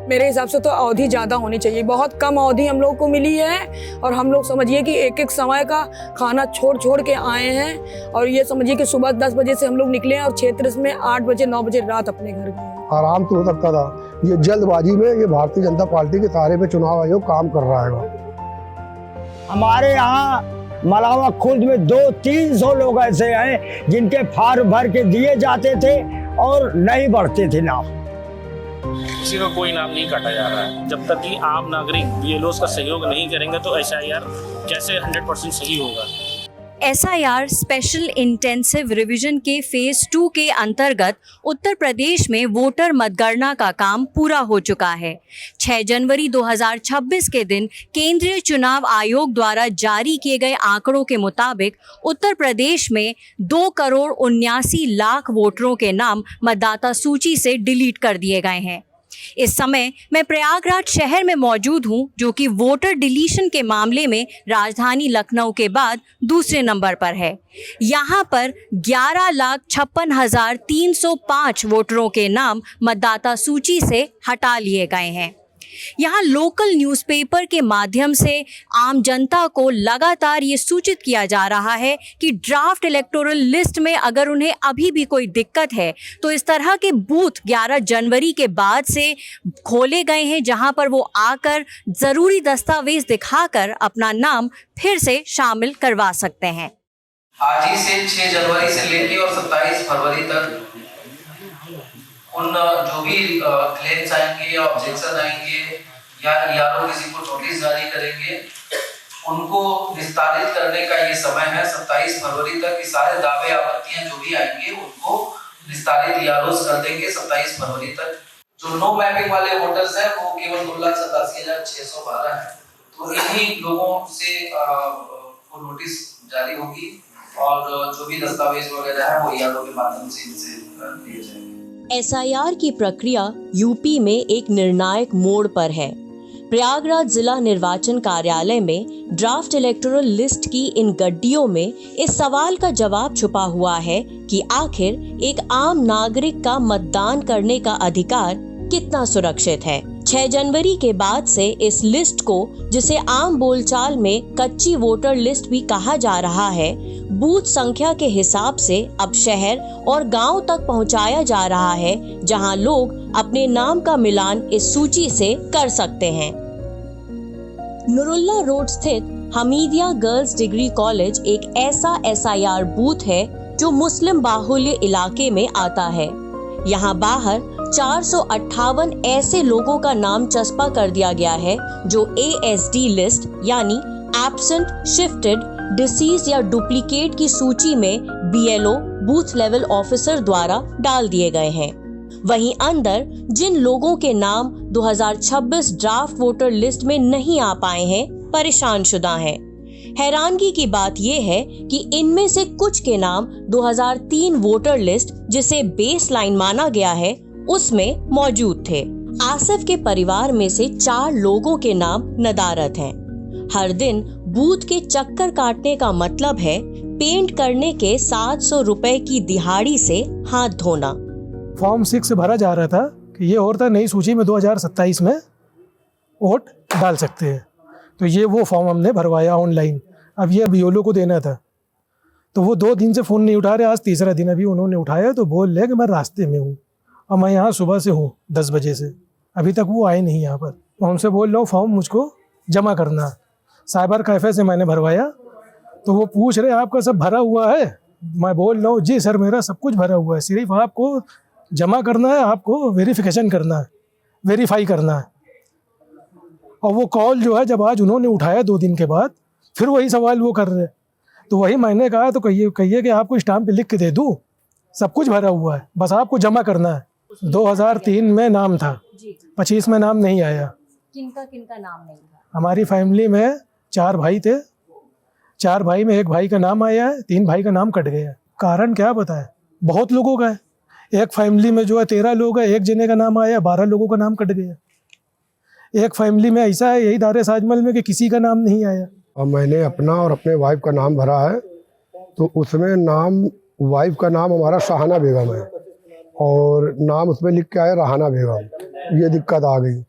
मेरे हिसाब से तो अवधि ज़्यादा होनी चाहिए। बहुत कम अवधि हम लोग को मिली है और हम लोग समझिए कि एक एक समय का खाना छोड़ के आए हैं और ये समझिए कि सुबह 10 बजे से हम लोग निकले हैं और क्षेत्र में 8 बजे 9 बजे रात अपने घर गए। आराम तो हो सकता था, ये जल्दबाजी में ये भारतीय जनता पार्टी के तारे पे चुनाव आयोग काम कर रहा है। हमारे यहाँ मलावा खुर्द में 200-300 लोग ऐसे हैं जिनके फार्म भर के दिए जाते थे और नहीं बढ़ते थे नाम। किसी का कोई नाम नहीं काटा जा रहा है। जब तक कि आम नागरिक बीएलओ का सहयोग नहीं करेंगे तो एसआईआर कैसे 100% सही होगा। एसआईआर स्पेशल इंटेंसिव रिवीजन के फेज 2 के अंतर्गत उत्तर प्रदेश में वोटर मतगणना का काम पूरा हो चुका है। 6 जनवरी 2026 के दिन केंद्रीय चुनाव आयोग द्वारा जारी किए गए आंकड़ों के मुताबिक उत्तर प्रदेश में 2,79,00,000 वोटरों के नाम मतदाता सूची से डिलीट कर दिए गए हैं। इस समय मैं प्रयागराज शहर में मौजूद हूं, जो कि वोटर डिलीशन के मामले में राजधानी लखनऊ के बाद दूसरे नंबर पर है। यहां पर 11,56,305 वोटरों के नाम मतदाता सूची से हटा लिए गए हैं। यहाँ लोकल न्यूज़पेपर के माध्यम से आम जनता को लगातार ये सूचित किया जा रहा है कि ड्राफ्ट इलेक्टोरल लिस्ट में अगर उन्हें अभी भी कोई दिक्कत है तो इस तरह के बूथ 11 जनवरी के बाद से खोले गए हैं, जहां पर वो आकर ज़रूरी दस्तावेज दिखाकर अपना नाम फिर से शामिल करवा सकते हैं। आज ही से 6 जनवरी से लेके और 27 फरवरी तक उन जो भी क्लेम्स आएंगे या ऑब्जेक्शन आएंगे या यारों किसी को नोटिस जारी करेंगे, उनको निस्तारित करने का ये समय है। 27 फरवरी तक ये सारे दावे आपत्तियां जो भी आएंगे उनको निस्तारित यारों कर देंगे 27 फरवरी तक। जो नो मैपिंग वाले वोटर्स हैं वो केवल 2,87,612 है। तो इन्हीं लोगों से को नोटिस जारी होगी और जो भी दस्तावेज वगैरह है वो यारों के माध्यम से इनसे दिए जाएंगे। एसआईआर की प्रक्रिया यूपी में एक निर्णायक मोड़ पर है। प्रयागराज जिला निर्वाचन कार्यालय में ड्राफ्ट इलेक्टोरल लिस्ट की इन गड्डियों में इस सवाल का जवाब छुपा हुआ है कि आखिर एक आम नागरिक का मतदान करने का अधिकार कितना सुरक्षित है। 6 जनवरी के बाद से इस लिस्ट को, जिसे आम बोलचाल में कच्ची वोटर लिस्ट भी कहा जा रहा है, बूथ संख्या के हिसाब से अब शहर और गांव तक पहुंचाया जा रहा है, जहां लोग अपने नाम का मिलान इस सूची से कर सकते हैं। नुरुल्ला रोड स्थित हमीदिया गर्ल्स डिग्री कॉलेज एक ऐसा एसआईआर बूथ है जो मुस्लिम बाहुल्य इलाके में आता है। यहाँ बाहर 458 ऐसे लोगों का नाम चस्पा कर दिया गया है जो ASD लिस्ट यानी एब्सेंट, शिफ्टेड, डिसीज या डुप्लीकेट की सूची में BLO बूथ लेवल ऑफिसर द्वारा डाल दिए गए हैं। वहीं अंदर जिन लोगों के नाम 2026 ड्राफ्ट वोटर लिस्ट में नहीं आ पाए हैं, परेशान शुदा हैं। हैरानगी की बात यह है कि इनमें से कुछ के नाम 2003 वोटर लिस्ट, जिसे बेस लाइन माना गया है, उसमें मौजूद थे। आसिफ के परिवार में से 4 लोगों के नाम नदारत हैं। हर दिन बूथ के चक्कर काटने का मतलब है पेंट करने के 700 रुपए की दिहाड़ी से हाथ धोना। फॉर्म 6 भरा जा रहा था कि ये और था नई सूची में 2027 में वोट डाल सकते हैं, तो ये वो फॉर्म हमने भरवाया ऑनलाइन। अब ये BLO को देना था, तो वो 2 दिन से फ़ोन नहीं उठा रहे। आज तीसरा दिन अभी उन्होंने उठाया तो बोल रहे कि मैं रास्ते में हूँ और मैं यहाँ सुबह से हूँ 10 बजे से, अभी तक वो आए नहीं यहाँ पर। तो हमसे बोल रहा हूँ फॉर्म मुझको जमा करना। साइबर कैफ़े से मैंने भरवाया तो वो पूछ रहे आपका सब भरा हुआ है। मैं बोल रहा हूँ जी सर मेरा सब कुछ भरा हुआ है, सिर्फ आपको जमा करना है, आपको वेरिफिकेशन करना है, वेरीफाई करना है। और वो कॉल जो है जब आज उन्होंने उठाया 2 दिन के बाद, फिर वही सवाल वो कर रहे। तो वही मैंने कहा तो कहिए कि आपको स्टाम्प पे लिख के दे दूँ, सब कुछ भरा हुआ है, बस आपको जमा करना है। 2003 में नाम था, 25 में नाम नहीं आया। किनका नाम नहीं था? हमारी फैमिली में 4 भाई थे, 4 भाई में 1 भाई का नाम आया है, 3 भाई का नाम कट गया। कारण क्या बताए, बहुत लोगों का है। एक फैमिली में जो है 13 लोग है, 1 जने का नाम आया, 12 लोगों का नाम कट गया। एक फैमिली में ऐसा है यही दारे साजमल में कि किसी का नाम नहीं आया। और मैंने अपना और अपने वाइफ का नाम भरा है, तो उसमें नाम वाइफ का नाम हमारा शाहाना बेगम है और नाम उसमें लिख के आया रहाना बेगम। ये दिक्कत आ गई।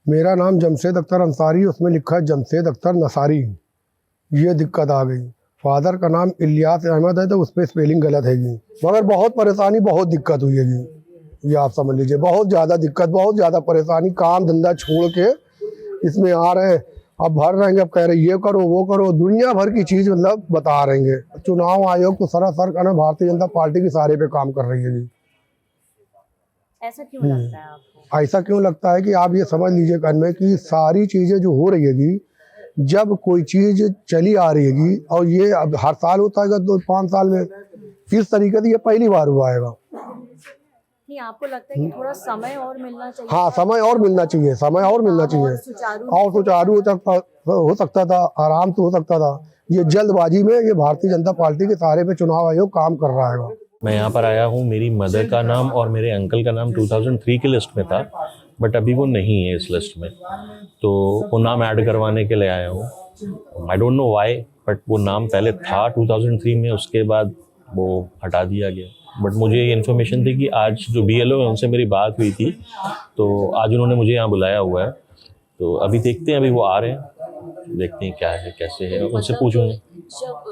मेरा नाम जमशेद अख्तर अंसारी, उसमें लिखा है जमशेद अख्तर नसारी। ये दिक्कत आ गई। फादर का नाम इलियास अहमद है तो उस पर स्पेलिंग गलत है जी। मगर बहुत परेशानी, बहुत दिक्कत हुई है जी। ये आप समझ लीजिए, बहुत ज़्यादा दिक्कत, बहुत ज़्यादा परेशानी। काम धंधा छोड़ के इसमें आ रहे हैं, अब भर रहेंगे, अब कह रहे ये करो वो करो, दुनिया भर की चीज़ मतलब बता रहेंगे। चुनाव आयोग तो सरासर का ना भारतीय जनता पार्टी के सहारे पे काम कर रही है जी। ऐसा क्यों लगता है आपको? ऐसा क्यों लगता है कि आप ये समझ लीजिए कान में कि सारी चीज़ें जो हो रही है जी, जब कोई चीज़ चली आ रही है और ये अब हर साल होता है 2-5 साल में, इस तरीके से ये पहली बार हुआ है। नहीं, आपको लगता है कि थोड़ा समय और मिलना चाहिए? हाँ, समय और मिलना चाहिए, समय और मिलना चाहिए, और सुचारू हो सकता था, आराम से हो सकता था। ये जल्दबाजी में ये भारतीय जनता पार्टी के सहारे पे चुनाव आयोग काम कर रहा है। मैं यहाँ पर आया हूँ, मेरी मदर का नाम और मेरे अंकल का नाम 2003 की लिस्ट में था, बट अभी वो नहीं है इस लिस्ट में, तो वो नाम ऐड करवाने के लिए आया हूँ। I don't know why, but वो नाम पहले था 2003 में, उसके बाद वो हटा दिया गया। बट मुझे ये इन्फॉर्मेशन थी कि आज जो BLO है उनसे मेरी बात हुई थी, तो आज उन्होंने मुझे यहाँ बुलाया हुआ है। तो अभी देखते हैं, अभी वो आ रहे हैं, देखते हैं क्या है कैसे है, उनसे पूछूंगा। जब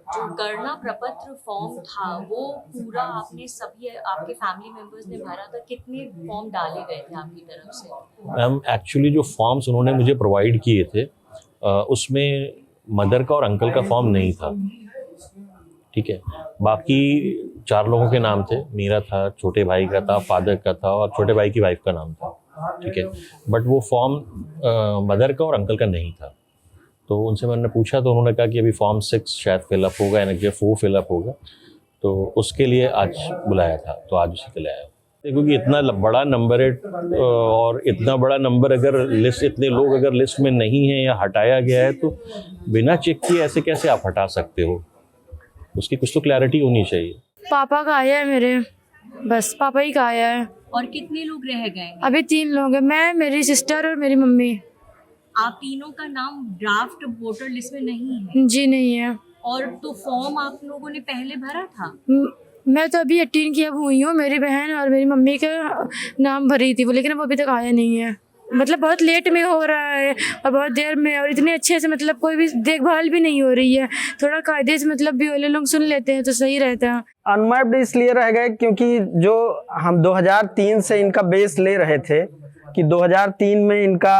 जो गणना प्रपत्र फॉर्म था वो पूरा आपने सभी आपके फैमिली मेंबर्स ने भरा था, कितने फॉर्म डाले गए थे आपकी तरफ से? मैम एक्चुअली जो फॉर्म्स उन्होंने मुझे प्रोवाइड किए थे उसमें मदर का और अंकल का फॉर्म नहीं था, ठीक है। बाकी 4 लोगों के नाम थे, मेरा था, छोटे भाई का था, फादर का था और छोटे भाई की वाइफ का नाम था, ठीक है। बट वो फॉर्म मदर का और अंकल का नहीं था। तो उनसे मैंने पूछा तो उन्होंने कहा कि अभी फॉर्म 6 शायद फिलअप होगा, यानी कि 4 फिलअप होगा, तो उसके लिए आज बुलाया था, तो आज उसी के लिए आया। क्योंकि इतना बड़ा नंबर है और इतना बड़ा नंबर अगर लिस्ट, इतने लोग अगर लिस्ट में नहीं है या हटाया गया है, तो बिना चेक किए ऐसे कैसे आप हटा सकते हो? उसकी कुछ तो क्लैरिटी होनी चाहिए। पापा का आया है मेरे, बस पापा ही का आया है। और कितने लोग रह गए? अभी 3 लोग हैं, मैं, मेरी सिस्टर और मेरी मम्मी। आप तीनों का नाम ड्राफ्ट वोटर लिस्ट में नहीं है? जी नहीं है। और तो फॉर्म आप लोगों ने पहले भरा था? मैं तो अभी 18 की अब हुई हूँ, मेरी बहन और मेरी मम्मी का नाम भरी थी वो, लेकिन वो अभी तक आया नहीं है। मतलब बहुत लेट में हो रहा है और बहुत देर में, और इतने अच्छे से मतलब कोई भी देखभाल भी नहीं हो रही है। थोड़ा कायदे से मतलब भी वाले लोग सुन लेते हैं तो सही रहता है। अनमैप्ड इसलिए रह गए क्योंकि जो हम 2003 से इनका बेस ले रहे थे कि 2003 में इनका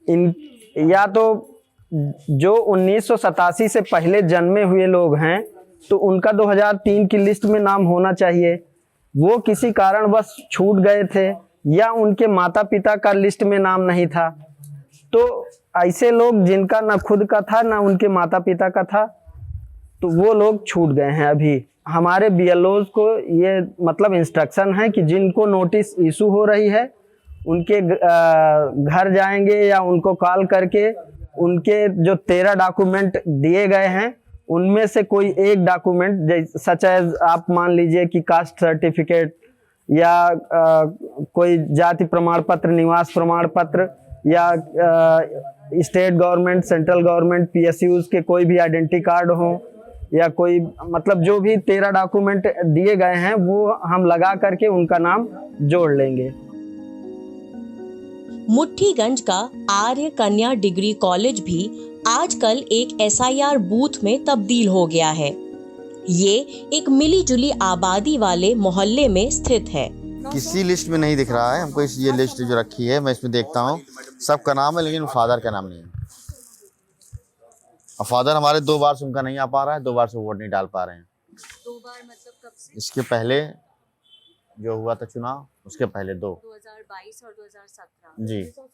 या तो जो 1987 से पहले जन्मे हुए लोग हैं तो उनका 2003 की लिस्ट में नाम होना चाहिए, वो किसी कारणवश छूट गए थे, या उनके माता पिता का लिस्ट में नाम नहीं था। तो ऐसे लोग जिनका ना खुद का था ना उनके माता पिता का था, तो वो लोग छूट गए हैं। अभी हमारे BLOs को ये मतलब इंस्ट्रक्शन है कि जिनको नोटिस इशू हो रही है उनके घर जाएंगे या उनको कॉल करके उनके जो 13 डॉक्यूमेंट दिए गए हैं उनमें से कोई एक डॉक्यूमेंट, सच एज आप मान लीजिए कि कास्ट सर्टिफिकेट या कोई जाति प्रमाण पत्र, निवास प्रमाण पत्र, या state government, central government, PSUs के कोई भी आइडेंटिटी कार्ड हो, या कोई मतलब जो भी 13 डॉक्यूमेंट दिए गए हैं वो हम लगा करके उनका नाम जोड़ लेंगे। मुट्ठीगंज का आर्य कन्या डिग्री कॉलेज भी आजकल एक SIR बूथ में तब्दील हो गया है। ये एक मिलीजुली आबादी वाले मोहल्ले में स्थित है। किसी लिस्ट में नहीं दिख रहा है हमको, ये लिस्ट जो रखी है मैं इसमें देखता हूँ सबका नाम है, लेकिन फादर का नाम नहीं है। और फादर हमारे 2 बार से उनका नहीं आ पा रहा है, 2 बार से वोट नहीं डाल पा रहे हैं। 2 बार मतलब कब से? इसके इसके पहले जो हुआ था चुनाव, उसके पहले 2, 2022 और 2017। जी तो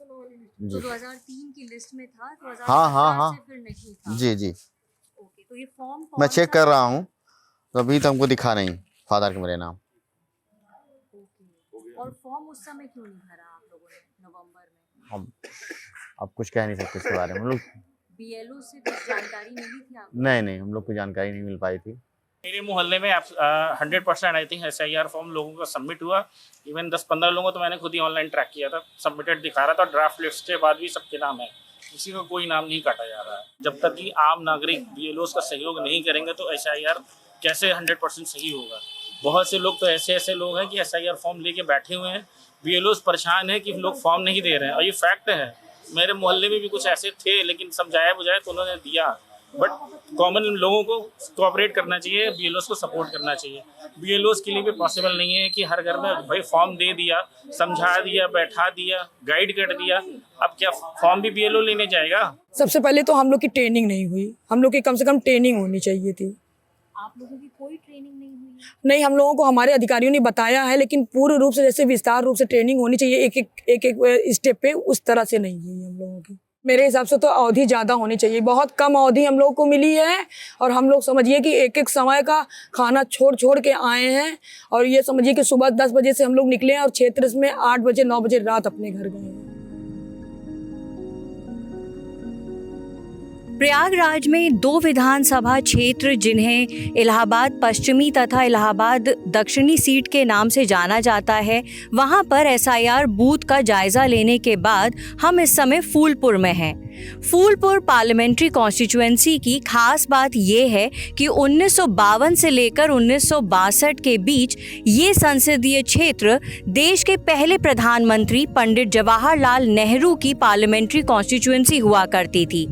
2003 की लिस्ट में था, 2017 हाँ से फिर नहीं था। जी। ओके, तो ये फॉर्म मैं चेक कर रहा हूँ, तो अभी तो हमको दिखा नहीं फादर के मेरे नाम। और फॉर्म उस समय क्यों नहीं भरा आप लोगों ने नवंबर में? अब कुछ कह नहीं सकते इसके बारे में। हम लोग BLO से कुछ जानकारी मिली थी आपको? नहीं, हम लोग को जानकारी नहीं मिल पाई थी। मेरे मोहल्ले में 100% आई थिंक SIR फॉर्म लोगों का सबमिट हुआ। इवन 10-15 लोगों तो मैंने खुद ही ऑनलाइन ट्रैक किया था, सबमिटेड दिखा रहा था। ड्राफ्ट लिस्ट के बाद भी सबके नाम है, किसी का कोई नाम नहीं काटा जा रहा है। जब तक कि आम नागरिक BLOs का सहयोग नहीं करेंगे तो SIR कैसे 100% सही होगा? बहुत से लोग तो ऐसे लोग हैं कि SIR फॉर्म लेके बैठे हुए हैं। BLOs परेशान है कि लोग फॉर्म नहीं दे रहे हैं, और ये फैक्ट है। मेरे मोहल्ले में भी कुछ ऐसे थे, लेकिन समझाया बुझाया तो उन्होंने दिया। बट कॉमन लोगों को कोऑपरेट करना चाहिए, BLOs को सपोर्ट करना चाहिए। BLOs के लिए भी पॉसिबल नहीं है कि हर घर में भाई फॉर्म दे दिया, समझा दिया, बैठा दिया, गाइड कर दिया, अब क्या फॉर्म भी BLO लेने जाएगा? सबसे पहले तो हम लोग की ट्रेनिंग नहीं हुई, हम लोग की कम से कम ट्रेनिंग होनी चाहिए थी। आप लोगों की कोई ट्रेनिंग नहीं हुई? नहीं, हम लोगों को हमारे अधिकारियों ने बताया है, लेकिन पूर्ण रूप से जैसे विस्तार रूप से ट्रेनिंग होनी चाहिए एक स्टेप पे, उस तरह से नहीं हुई हम लोगों की। मेरे हिसाब से तो अवधि ज़्यादा होनी चाहिए, बहुत कम अवधि हम लोगों को मिली है, और हम लोग समझिए कि एक समय का खाना छोड़ के आए हैं, और ये समझिए कि सुबह 10 बजे से हम लोग निकले हैं और क्षेत्र में 8 बजे 9 बजे रात अपने घर गए हैं। प्रयागराज में 2 विधानसभा क्षेत्र जिन्हें इलाहाबाद पश्चिमी तथा इलाहाबाद दक्षिणी सीट के नाम से जाना जाता है, वहां पर SIR बूथ का जायजा लेने के बाद हम इस समय फूलपुर में हैं। फूलपुर पार्लियामेंट्री कॉन्स्टिट्यूएंसी की खास बात ये है कि 1952 से लेकर 1962 के बीच ये संसदीय क्षेत्र देश के पहले प्रधानमंत्री पंडित जवाहरलाल नेहरू की पार्लियामेंट्री कॉन्स्टिट्यूएंसी हुआ करती थी।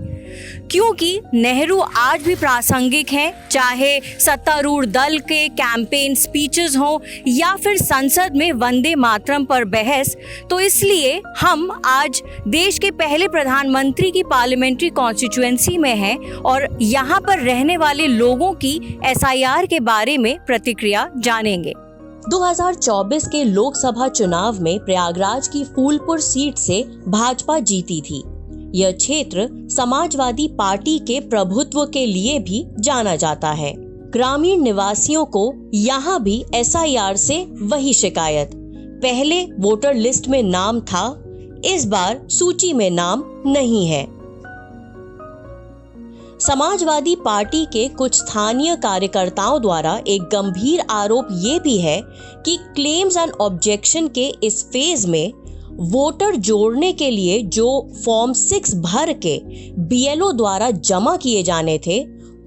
क्योंकि नेहरू आज भी प्रासंगिक हैं, चाहे सत्तारूढ़ दल के कैंपेन स्पीचेस हों या फिर संसद में वंदे मातरम पर बहस, तो इसलिए हम आज देश के पहले प्रधानमंत्री की पार्लियामेंट्री कॉन्स्टिट्यूएंसी में हैं और यहाँ पर रहने वाले लोगों की SIR के बारे में प्रतिक्रिया जानेंगे। 2024 के लोकसभा चुनाव में प्रयागराज की फूलपुर सीट से भाजपा जीती थी। यह क्षेत्र समाजवादी पार्टी के प्रभुत्व के लिए भी जाना जाता है। ग्रामीण निवासियों को यहाँ भी SIR से वही शिकायत, पहले वोटर लिस्ट में नाम था, इस बार सूची में नाम नहीं है। समाजवादी पार्टी के कुछ स्थानीय कार्यकर्ताओं द्वारा एक गंभीर आरोप ये भी है कि क्लेम्स एंड ऑब्जेक्शन के इस फेज में वोटर जोड़ने के लिए जो फॉर्म 6 भर के BLO द्वारा जमा किए जाने थे,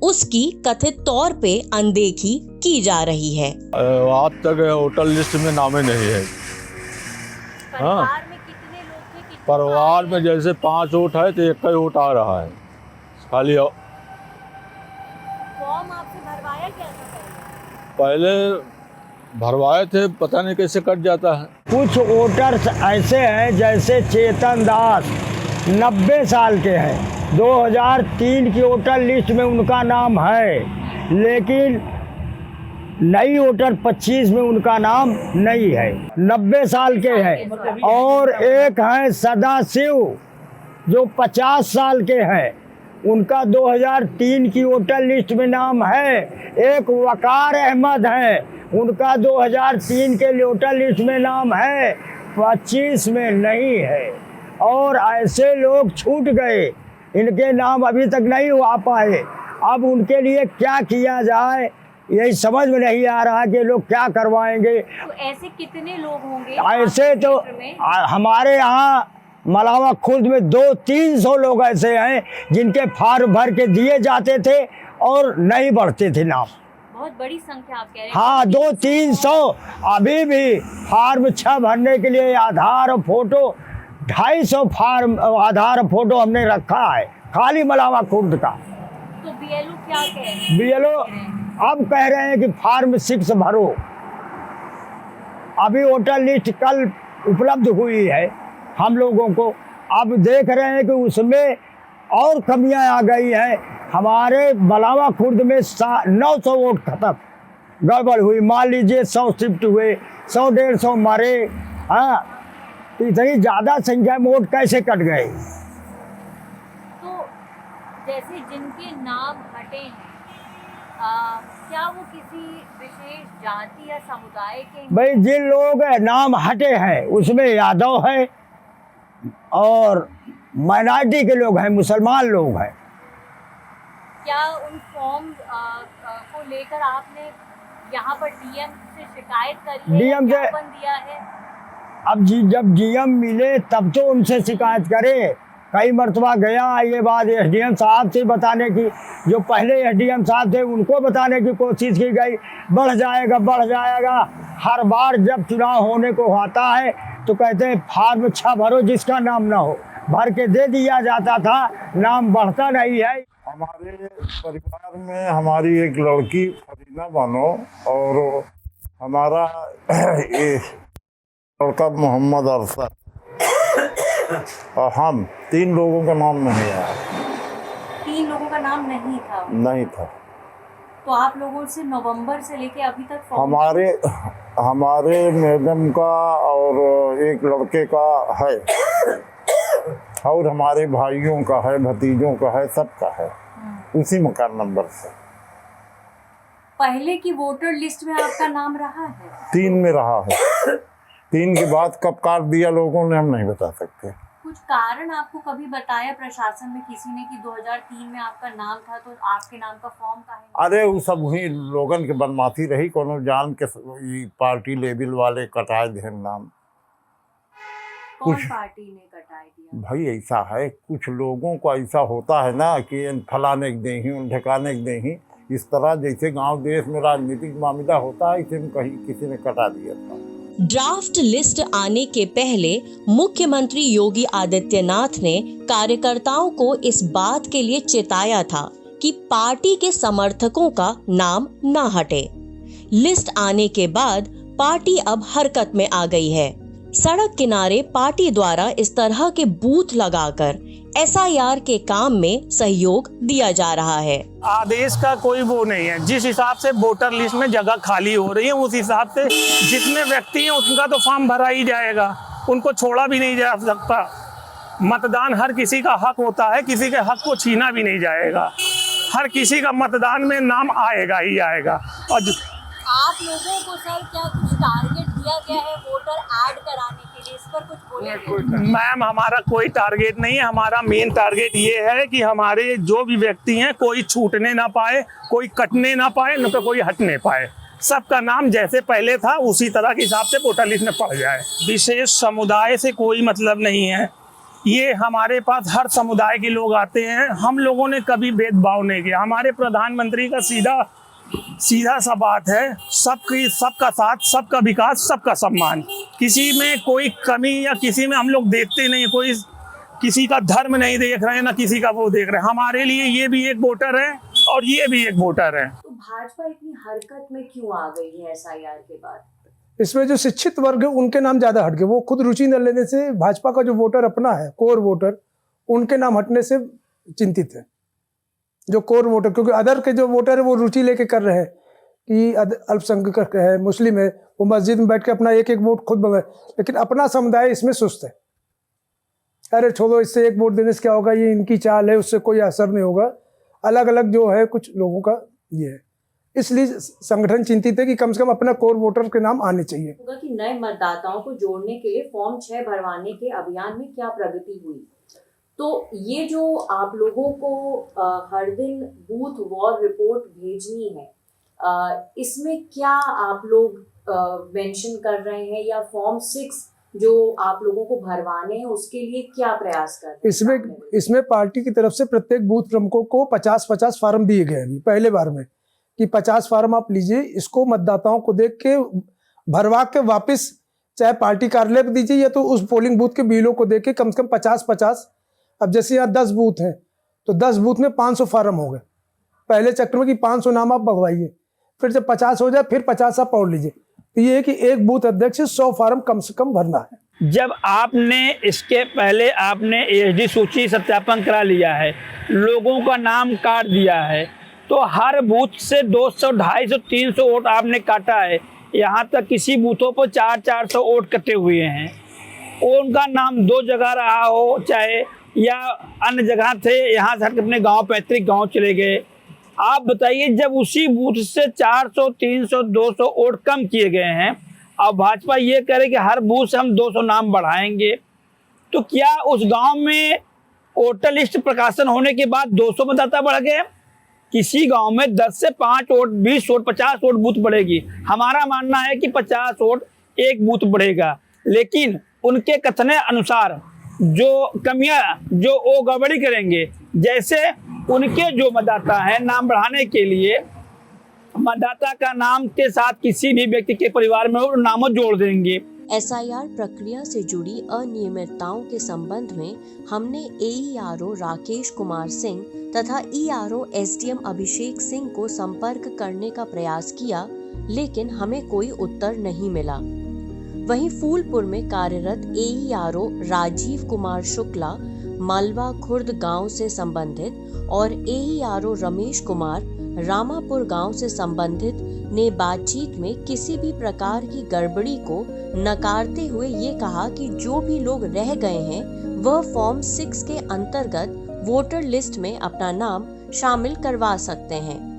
उसकी कथित तौर पे अनदेखी की जा रही है। आज तक वोटर लिस्ट में नाम ही नहीं है। हाँ, परिवार में कितने लोग थे? परिवार में जैसे 5 वोट है तो 1 ही वोट आ रहा है खाली। फॉर्म आपसे भरवाया क्या था? पहले भरवाए थे, पता नहीं कैसे कट जाता है। कुछ वोटर्स ऐसे हैं जैसे चेतन दास 90 साल के हैं, 2003 की वोटर लिस्ट में उनका नाम है, लेकिन नई वोटर 25 में उनका नाम नहीं है, 90 साल के हैं। और एक हैं सदाशिव जो 50 साल के हैं, उनका 2003 की वोटर लिस्ट में नाम है। एक वकार अहमद हैं, उनका 2003 के वोटर लिस्ट में नाम है, 25 में नहीं है। और ऐसे लोग छूट गए, इनके नाम अभी तक नहीं आ पाए। अब उनके लिए क्या किया जाए, यही समझ में नहीं आ रहा कि लोग क्या करवाएंगे। तो ऐसे कितने लोग होंगे? ऐसे तो हमारे यहाँ मलावा खुर्द में 200-300 लोग ऐसे हैं जिनके फार्म भर के दिए जाते थे और नहीं बढ़ते थे नाम। बहुत बड़ी संख्या आप कह रहे हैं। हाँ, 200-300 अभी भी फार्म 6 भरने के लिए आधार और फोटो 250 फार्म आधार और फोटो हमने रखा है खाली मलावा खुर्द का। तो BLO क्या कह रहे हैं? BLO अब कह रहे हैं कि फार्म 6 भरो। अभी वोटर लिस्ट कल उपलब्ध हुई है हम लोगों को, अब देख रहे हैं कि उसमें और कमियां आ गई हैं। हमारे मलावा खुर्द में 900 वोट खत्म गड़बड़ हुई, मान लीजिए 100 शिफ्ट हुए, 100-150 मरे। हाँ, तो इतनी ज़्यादा संख्या में वोट कैसे कट गए? तो जैसे जिनके नाम हटे हैं, क्या वो किसी विशेष जाति या समुदाय के? भाई, जिन लोग नाम हटे हैं उसमें यादव है और माइनॉरिटी के लोग हैं, मुसलमान लोग हैं। क्या उन फॉर्म को लेकर आपने यहाँ पर DM से शिकायत करी है? DM से ज्ञापन दिया है? अब जब DM मिले तब तो उनसे शिकायत करें। कई मरतबा गया, ये बात एसडीएम साहब से बताने की, जो पहले एसडीएम साहब थे उनको बताने की कोशिश की गई, बढ़ जाएगा बढ़ जाएगा। हर बार जब चुनाव होने को आता है तो कहते हैं फार्म 6 भरो जिसका नाम ना हो, भर के दे दिया जाता था, नाम बढ़ता नहीं है। हमारे परिवार में हमारी एक लड़की फरीना बानो और हमारा ये लड़का मोहम्मद अरसद और हम 3 लोगों का नाम नहीं आया। 3 लोगों का नाम नहीं था। तो आप लोगों से नवंबर से लेके अभी तक हमारे मैडम का और एक लड़के का है और हमारे भाइयों का है, भतीजों का है, सबका है उसी मकान नंबर से। पहले की वोटर लिस्ट में आपका नाम रहा है? 3 में रहा है। 3 के बाद कब काट दिया लोगों ने हम नहीं बता सकते। कुछ कारण आपको कभी बताया प्रशासन में किसी ने कि 2003 में आपका नाम था तो आपके नाम का फॉर्म का है? अरे वो सब वही लोगन के बदमाशी रही, कोनो जान के पार्टी लेवल वाले कटाए थे नाम। कौन पार्टी ने कटाए दिया? भाई ऐसा है, कुछ लोगों को ऐसा होता है ना कि फलाने के देही उन ठिकाने के देही, इस तरह जैसे गांव देश में राजनीतिक मामला होता है, इसे कहीं किसी ने कटा दिया था। ड्राफ्ट लिस्ट आने के पहले मुख्यमंत्री योगी आदित्यनाथ ने कार्यकर्ताओं को इस बात के लिए चेताया था कि पार्टी के समर्थकों का नाम न हटे। लिस्ट आने के बाद पार्टी अब हरकत में आ गई है। सड़क किनारे पार्टी द्वारा इस तरह के बूथ लगाकर एसआईआर के काम में सहयोग दिया जा रहा है। आदेश का कोई वो नहीं है, जिस हिसाब से वोटर लिस्ट में जगह खाली हो रही है उस हिसाब से जितने व्यक्ति हैं उनका तो फॉर्म भरा ही जाएगा, उनको छोड़ा भी नहीं जा सकता। मतदान हर किसी का हक होता है, किसी के हक को छीना भी नहीं जाएगा, हर किसी का मतदान में नाम आएगा ही आएगा। और आप लोगों को सर क्या कुछ टारगेट दिया गया है वोटर ऐड कराने के लिए, इस पर कुछ बोलेंगे? मैम हमारा कोई टारगेट नहीं है, हमारा मेन टारगेट ये है कि हमारे जो भी व्यक्ति हैं कोई छूटने ना पाए, कोई कटने ना पाए, न तो कोई हटने पाए, सबका नाम जैसे पहले था उसी तरह के हिसाब से वोटर लिस्ट में पड़ जाए। विशेष समुदाय से कोई मतलब नहीं है, ये हमारे पास हर समुदाय के लोग आते हैं, हम लोगों ने कभी भेदभाव नहीं किया। हमारे प्रधानमंत्री का सीधा सा बात है, सबका साथ, सबका विकास, सबका सम्मान, किसी में कोई कमी या किसी में हम लोग देखते नहीं, कोई किसी का धर्म नहीं देख रहे हैं ना किसी का वो देख रहे हैं। हमारे लिए ये भी एक वोटर है और ये भी एक वोटर है। तो भाजपा इतनी हरकत में क्यों आ गई है एसआईआर के बाद? इसमें जो शिक्षित वर्ग है उनके नाम ज़्यादा हट गए, वो खुद रुचि न लेने से भाजपा का जो वोटर अपना है, कोर वोटर, उनके नाम हटने से चिंतित है। जो कोर वोटर, क्योंकि अदर के जो वोटर है वो रुचि लेके कर रहे हैं कि अल्पसंख्यक है, मुस्लिम है, वो मस्जिद में बैठ के अपना एक वोट खुद बनाए, लेकिन अपना समुदाय इसमें सुस्त है। अरे छोड़ो, इससे एक वोट देने से क्या होगा, ये इनकी चाल है, उससे कोई असर नहीं होगा। अलग अलग जो है कुछ लोगों का ये है, इसलिए संगठन चिंतित है कि कम से कम अपना कोर वोटर के नाम आने चाहिए। होगा कि नए मतदाताओं को जोड़ने के लिए फॉर्म 6 भरवाने के अभियान में क्या प्रगति हुई? तो ये जो आप लोगों को हर दिन बूथ वॉर रिपोर्ट भेजनी है, इसमें क्या आप लोग मेंशन कर रहे हैं, या फॉर्म 6 जो आप लोगों को भरवाने हैं उसके लिए क्या प्रयास कर रहे हैं? इसमें पार्टी की तरफ से प्रत्येक बूथ प्रमुखों को 50-50 फार्म दिए गए हैं पहले बार में, कि 50 फार्म आप लीजिए, इसको मतदाताओं को देख के भरवा के वापस चाहे पार्टी कार्यालय पर दीजिए या तो उस पोलिंग बूथ के बीएलओ को देख के कम से कम 50-50। अब जैसे यहाँ 10 बूथ हैं तो 10 बूथ में 500 फार्म हो गए पहले चक्र में, कि 500 नाम आप भरवाइए, फिर जब 50 हो जाए फिर 50 आप और लीजिए। तो ये है कि एक बूथ अध्यक्ष 100 फार्म कम से कम भरना है। जब आपने इसके पहले आपने एसडी सूची सत्यापन करा लिया है, लोगों का नाम काट दिया है, तो हर बूथ से 200, 250, 300 वोट आपने काटा है। यहाँ तक किसी बूथों पर 400 वोट कटे हुए हैं, उनका नाम 2 जगह रहा हो, चाहे या अन्य जगह थे, यहाँ से अपने गांव, पैतृक गांव चले गए। आप बताइए, जब उसी बूथ से 400, 300, 200 वोट कम किए गए हैं, अब भाजपा ये करे कि हर बूथ से हम 200 नाम बढ़ाएंगे, तो क्या उस गांव में वोटर लिस्ट प्रकाशन होने के बाद 200 मतदाता बढ़ गए? किसी गांव में 10 से 5 वोट, 20 वोट, 50 वोट बूथ बढ़ेगी। हमारा मानना है कि 50 वोट एक बूथ बढ़ेगा, लेकिन उनके कथन अनुसार जो कमियां जो वो गड़बड़ी करेंगे, जैसे उनके जो मतदाता हैं नाम बढ़ाने के लिए मतदाता का नाम के साथ किसी भी व्यक्ति के परिवार में वो नाम जोड़ देंगे। एसआईआर प्रक्रिया से जुड़ी अनियमितताओं के संबंध में हमने एईआरओ राकेश कुमार सिंह तथा ईआरओ एसडीएम अभिषेक सिंह को संपर्क करने का प्रयास किया, लेकिन हमें कोई उत्तर नहीं मिला। वहीं फूलपुर में कार्यरत एईआरओ राजीव कुमार शुक्ला मालवा खुर्द गांव से संबंधित और एईआरओ रमेश कुमार रामापुर गांव से संबंधित ने बातचीत में किसी भी प्रकार की गड़बड़ी को नकारते हुए ये कहा कि जो भी लोग रह गए हैं वह फॉर्म 6 के अंतर्गत वोटर लिस्ट में अपना नाम शामिल करवा सकते हैं।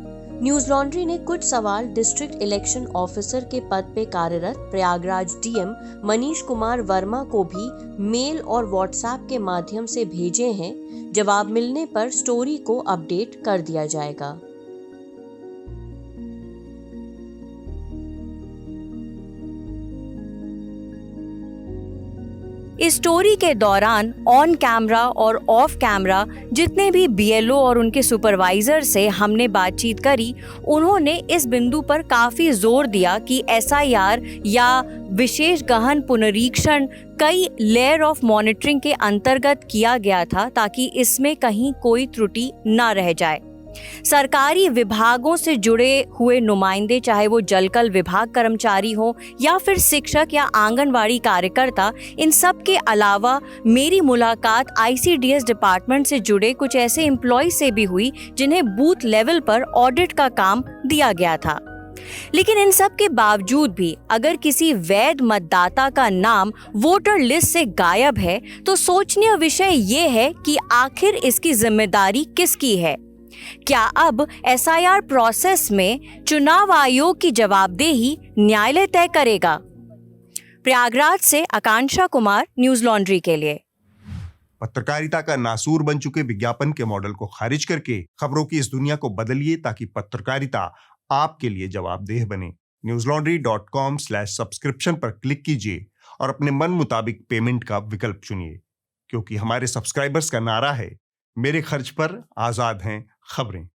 न्यूज लॉन्ड्री ने कुछ सवाल डिस्ट्रिक्ट इलेक्शन ऑफिसर के पद पे कार्यरत प्रयागराज डीएम मनीष कुमार वर्मा को भी मेल और व्हाट्सएप के माध्यम से भेजे हैं। जवाब मिलने पर स्टोरी को अपडेट कर दिया जाएगा। इस स्टोरी के दौरान ऑन कैमरा और ऑफ कैमरा जितने भी बीएलओ और उनके सुपरवाइजर से हमने बातचीत करी, उन्होंने इस बिंदु पर काफी जोर दिया कि एसआईआर या विशेष गहन पुनरीक्षण कई लेयर ऑफ मॉनिटरिंग के अंतर्गत किया गया था ताकि इसमें कहीं कोई त्रुटि न रह जाए। सरकारी विभागों से जुड़े हुए नुमाइंदे, चाहे वो जलकल विभाग कर्मचारी हो या फिर शिक्षक या आंगनवाड़ी कार्यकर्ता, इन सब के अलावा मेरी मुलाकात आईसीडीएस डिपार्टमेंट से जुड़े कुछ ऐसे एम्प्लॉय से भी हुई जिन्हें बूथ लेवल पर ऑडिट का काम दिया गया था। लेकिन इन सब के बावजूद भी अगर किसी वैध मतदाता का नाम वोटर लिस्ट से गायब है तो सोचनीय विषय ये है कि आखिर इसकी जिम्मेदारी किसकी है। क्या अब एसआईआर प्रोसेस में चुनाव आयोग की जवाबदेही न्यायालय तय करेगा? प्रयागराज से आकांक्षा कुमार, न्यूज लॉन्ड्री के लिए। पत्रकारिता का नासूर बन चुके विज्ञापन के मॉडल को खारिज करके खबरों की इस दुनिया को बदलिए ताकि पत्रकारिता आपके लिए जवाबदेह बने। newslaundry.com/subscription पर क्लिक कीजिए और अपने मन मुताबिक पेमेंट का विकल्प चुनिए, क्योंकि हमारे सब्सक्राइबर्स का नारा है, मेरे खर्च पर आजाद हैं खबरें।